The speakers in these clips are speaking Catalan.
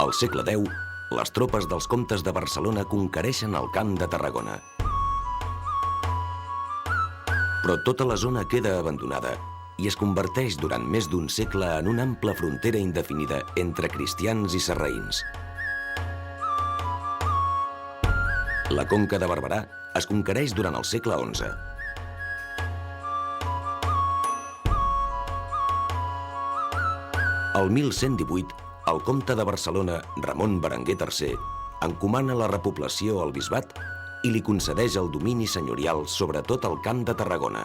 Al segle X, les tropes dels comtes de Barcelona conquereixen el Camp de Tarragona. Però tota la zona queda abandonada i es converteix durant més d'un segle en una ampla frontera indefinida entre cristians i sarraïns. La Conca de Barberà es conquereix durant el segle XI. El 1118, el comte de Barcelona, Ramon Berenguer III, encomana la repoblació al bisbat i li concedeix el domini senyorial sobre tot el Camp de Tarragona.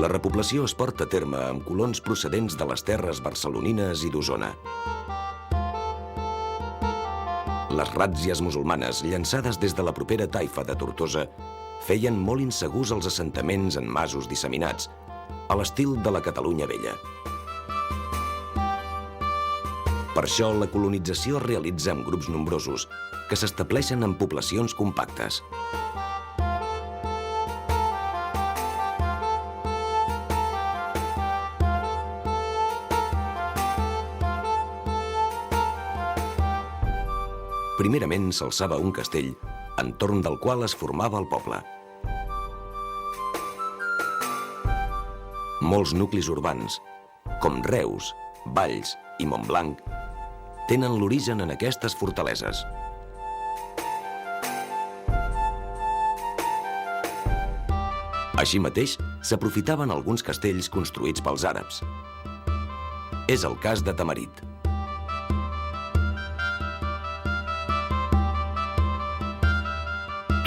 La repoblació es porta a terme amb colons procedents de les terres barcelonines i d'Osona. Les ràtzies musulmanes, llançades des de la propera Taifa de Tortosa, feien molt insegurs els assentaments en masos disseminats, a l'estil de la Catalunya Vella. Per això, la colonització es realitza en grups nombrosos, que s'estableixen en poblacions compactes. Primerament s'alçava un castell, entorn del qual es formava el poble. Molts nuclis urbans, com Reus, Valls i Montblanc, tenen l'origen en aquestes fortaleses. Així mateix, s'aprofitaven alguns castells construïts pels àrabs. És el cas de Tamarit.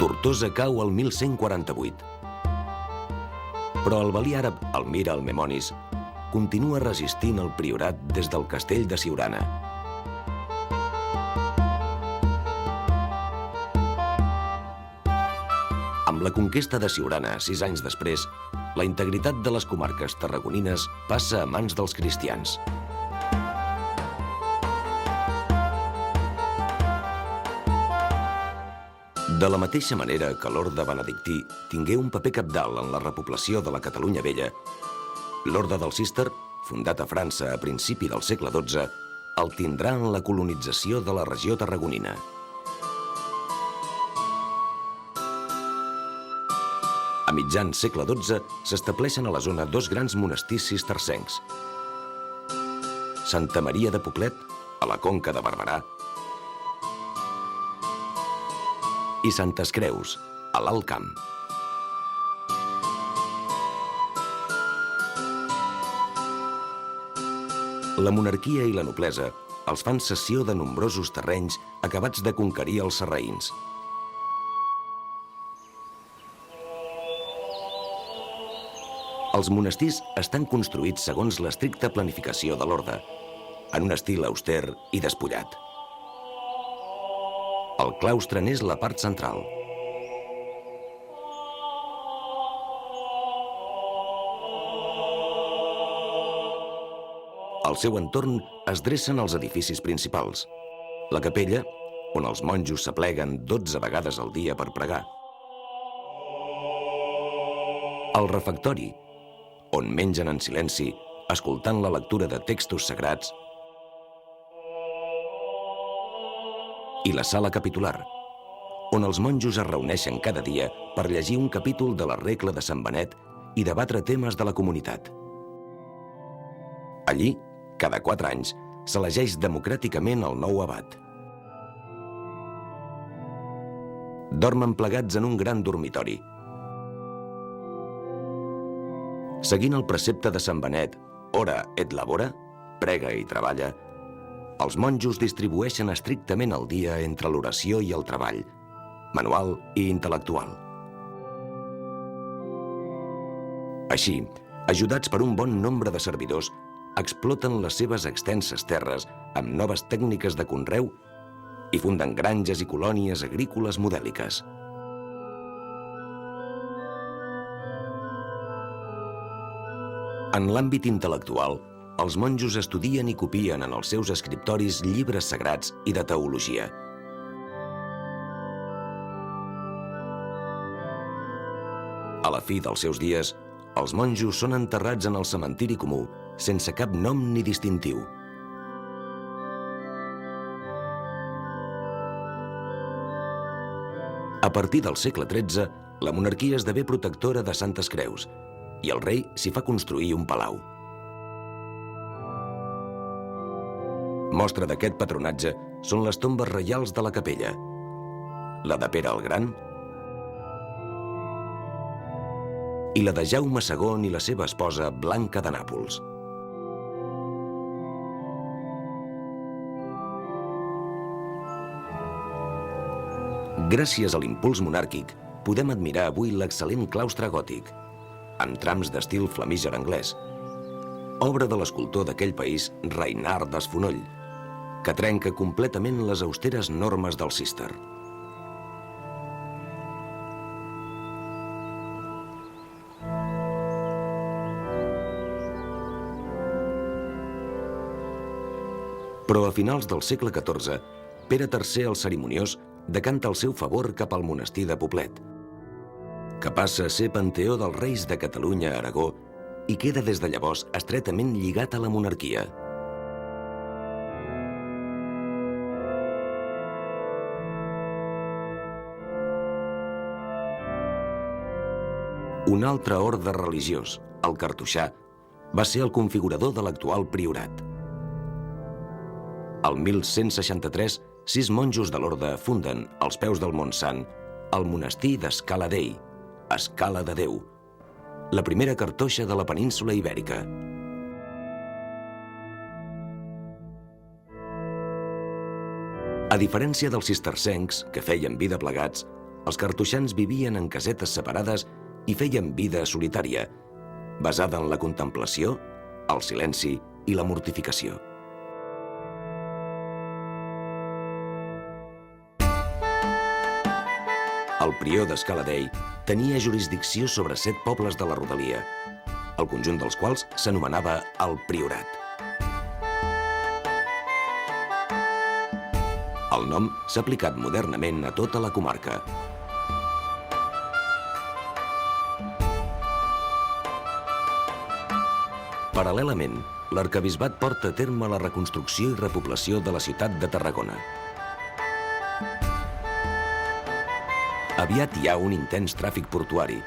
Tortosa cau el 1148. Però el valí àrab Almira al-Memonis continua resistint el priorat des del castell de Siurana. Amb la conquesta de Siurana, 6 anys després, la integritat de les comarques tarragonines passa a mans dels cristians. De la mateixa manera que l'orde benedictí tingué un paper cabdal en la repoblació de la Catalunya Vella, l'orde del Císter, fundat a França a principi del segle XII, el tindrà en la colonització de la regió tarragonina. A mitjan segle XII s'estableixen a la zona dos grans monestirs cistercencs. Santa Maria de Poblet, a la Conca de Barberà, i Santes Creus, a l'Alt Camp. La monarquia i la noblesa els fan cessió de nombrosos terrenys acabats de conquerir els sarraïns. Els monestirs estan construïts segons l'estricta planificació de l'orde, en un estil auster i despullat. El claustre n'és la part central. Al seu entorn es dressen els edificis principals. La capella, on els monjos s'apleguen 12 vegades al dia per pregar. El refectori, on mengen en silenci, escoltant la lectura de textos sagrats, i la sala capitular, on els monjos es reuneixen cada dia per llegir un capítol de la regla de Sant Benet i debatre temes de la comunitat. Allí, cada 4 anys, s'elegeix democràticament el nou abat. Dormen plegats en un gran dormitori. Seguint el precepte de Sant Benet, ora et labora, prega i treballa, els monjos distribueixen estrictament el dia entre l'oració i el treball, manual i intel·lectual. Així, ajudats per un bon nombre de servidors, exploten les seves extenses terres amb noves tècniques de conreu i funden granges i colònies agrícoles modèliques. En l'àmbit intel·lectual, els monjos estudien i copien en els seus escriptoris llibres sagrats i de teologia. A la fi dels seus dies, els monjos són enterrats en el cementiri comú sense cap nom ni distintiu. A partir del segle XIII, la monarquia esdevé protectora de Santes Creus i el rei s'hi fa construir un palau. Mostra d'aquest patronatge són les tombes reials de la capella, la de Pere el Gran i la de Jaume II i la seva esposa Blanca de Nàpols. Gràcies a l'impuls monàrquic, podem admirar avui l'excel·lent claustre gòtic, amb trams d'estil flamíger anglès, obra de l'escultor d'aquell país, Reinard d'Esfonoll, que trenca completament les austeres normes del Cister. Però a finals del segle XIV, Pere III el Cerimoniós decanta el seu favor cap al monestir de Poblet, que passa a ser panteó dels reis de Catalunya a Aragó i queda des de llavors estretament lligat a la monarquia. Un altre orde religiós, el cartoixà, va ser el configurador de l'actual priorat. El 1163, 6 monjos de l'orde funden, als peus del Montsant, el monestir d'Escala Dei, Escala de Déu, la primera cartoixa de la península ibèrica. A diferència dels cistercencs, que feien vida plegats, els cartoixans vivien en casetes separades i feien vida solitària, basada en la contemplació, el silenci i la mortificació. El prior d'Escala Dei tenia jurisdicció sobre 7 pobles de la rodalia, el conjunt dels quals s'anomenava el Priorat. El nom s'ha aplicat modernament a tota la comarca. Paral·lelament, l'arquebisbat porta a terme la reconstrucció i repoblació de la ciutat de Tarragona. Aviat hi ha un intens tràfic portuari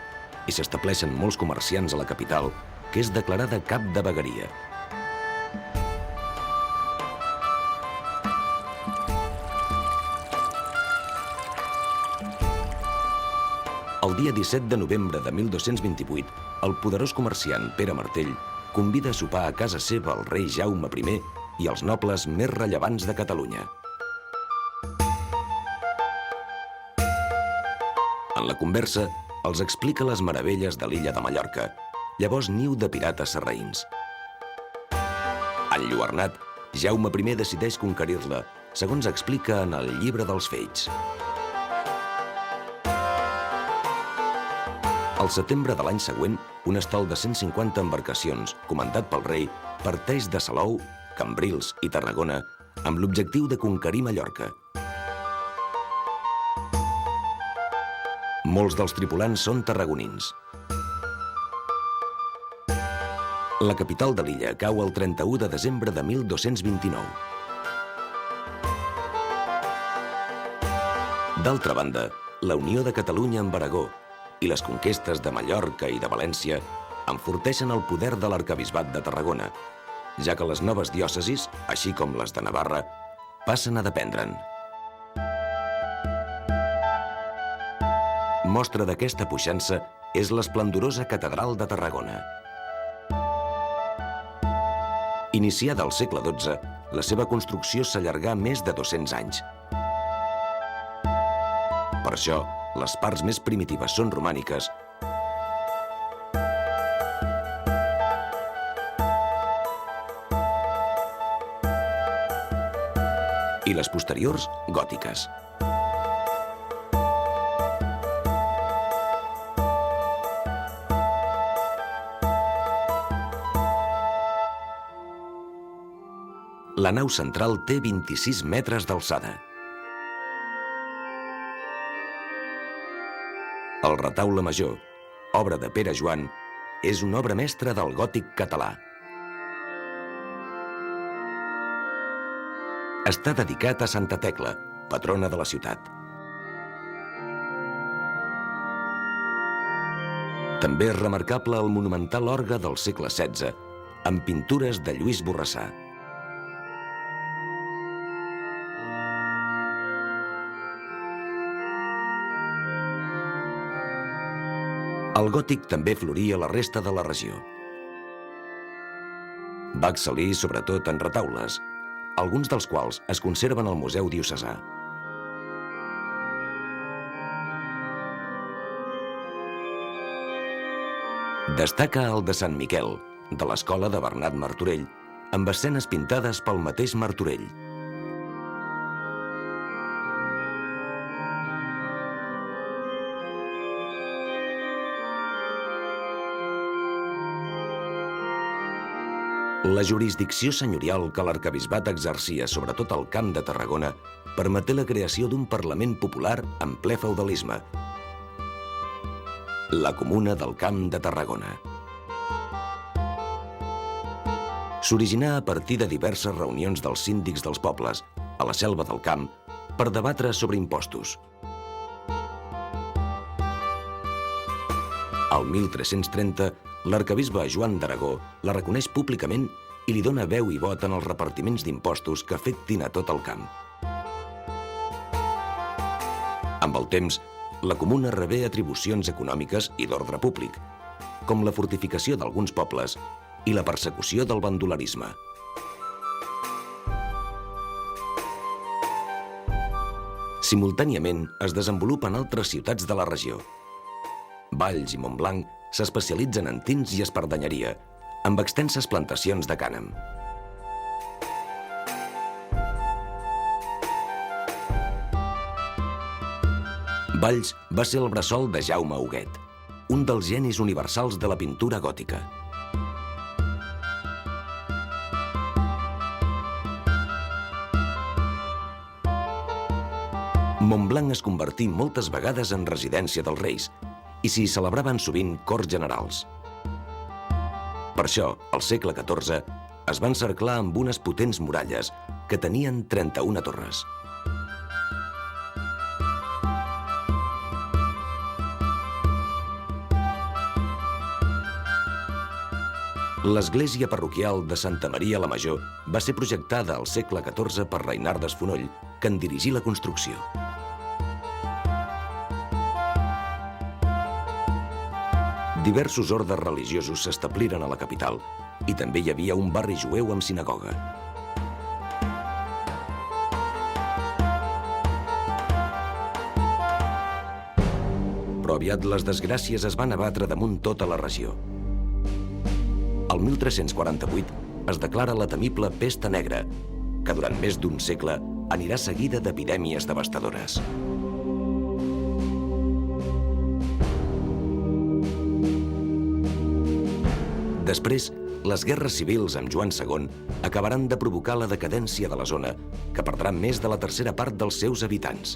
i s'estableixen molts comerciants a la capital, que és declarada cap de vegueria. El dia 17 de novembre de 1228, el poderós comerciant Pere Martell convida a sopar a casa seva el rei Jaume I i els nobles més rellevants de Catalunya. En la conversa, els explica les meravelles de l'illa de Mallorca, llavors niu de pirates sarraïns. Enlluernat, Jaume I decideix conquerir-la, segons explica en el Llibre dels Feits. Al setembre de l'any següent, un estol de 150 embarcacions, comandat pel rei, parteix de Salou, Cambrils i Tarragona amb l'objectiu de conquerir Mallorca. Molts dels tripulants són tarragonins. La capital de l'illa cau el 31 de desembre de 1229. D'altra banda, la unió de Catalunya amb Aragó i les conquestes de Mallorca i de València enforteixen el poder de l'arquebisbat de Tarragona, ja que les noves diòcesis, així com les de Navarra, passen a dependre'n. Mostra d'aquesta puixança és l'esplendorosa catedral de Tarragona. Iniciada al segle XII, la seva construcció s'allargà més de 200 anys. Per això, les parts més primitives són romàniques i les posteriors, gòtiques. La nau central té 26 metres d'alçada. El retaule major, obra de Pere Joan, és una obra mestra del gòtic català. Està dedicat a Santa Tecla, patrona de la ciutat. També és remarcable el monumental orgue del segle XVI, amb pintures de Lluís Borrassà. El gòtic també floria a la resta de la regió. Va excel·lir sobretot en retaules, alguns dels quals es conserven al Museu Diocesà. Destaca el de Sant Miquel, de l'escola de Bernat Martorell, amb escenes pintades pel mateix Martorell. La jurisdicció senyorial que l'arquebisbat exercia sobre tot el Camp de Tarragona permeté la creació d'un Parlament popular en ple feudalisme, la Comuna del Camp de Tarragona. S'originà a partir de diverses reunions dels síndics dels pobles, a la Selva del Camp, per debatre sobre impostos. Al 1330, l'arquebisbe Joan d'Aragó la reconeix públicament i li dona veu i vot en els repartiments d'impostos que afectin a tot el camp. Amb el temps, la comuna rebé atribucions econòmiques i d'ordre públic, com la fortificació d'alguns pobles i la persecució del bandolerisme. Simultàniament es desenvolupen altres ciutats de la regió. Valls i Montblanc s'especialitzen en tints i espardenyeria, amb extenses plantacions de cànem. Valls va ser el bressol de Jaume Huguet, un dels genis universals de la pintura gòtica. Montblanc es convertí moltes vegades en residència dels reis i s'hi celebraven sovint corts generals. Per això, al segle XIV, es va encerclar amb unes potents muralles que tenien 31 torres. L'església parroquial de Santa Maria la Major va ser projectada al segle XIV per Reinard d'Esfonoll, que en dirigí la construcció. Diversos ordes religiosos s'establiren a la capital i també hi havia un barri jueu amb sinagoga. Però aviat les desgràcies es van abatre damunt tota la regió. El 1348 es declara la temible pesta negra, que durant més d'un segle anirà seguida d'epidèmies devastadores. Després, les guerres civils amb Joan II acabaran de provocar la decadència de la zona, que perdrà més de la tercera part dels seus habitants.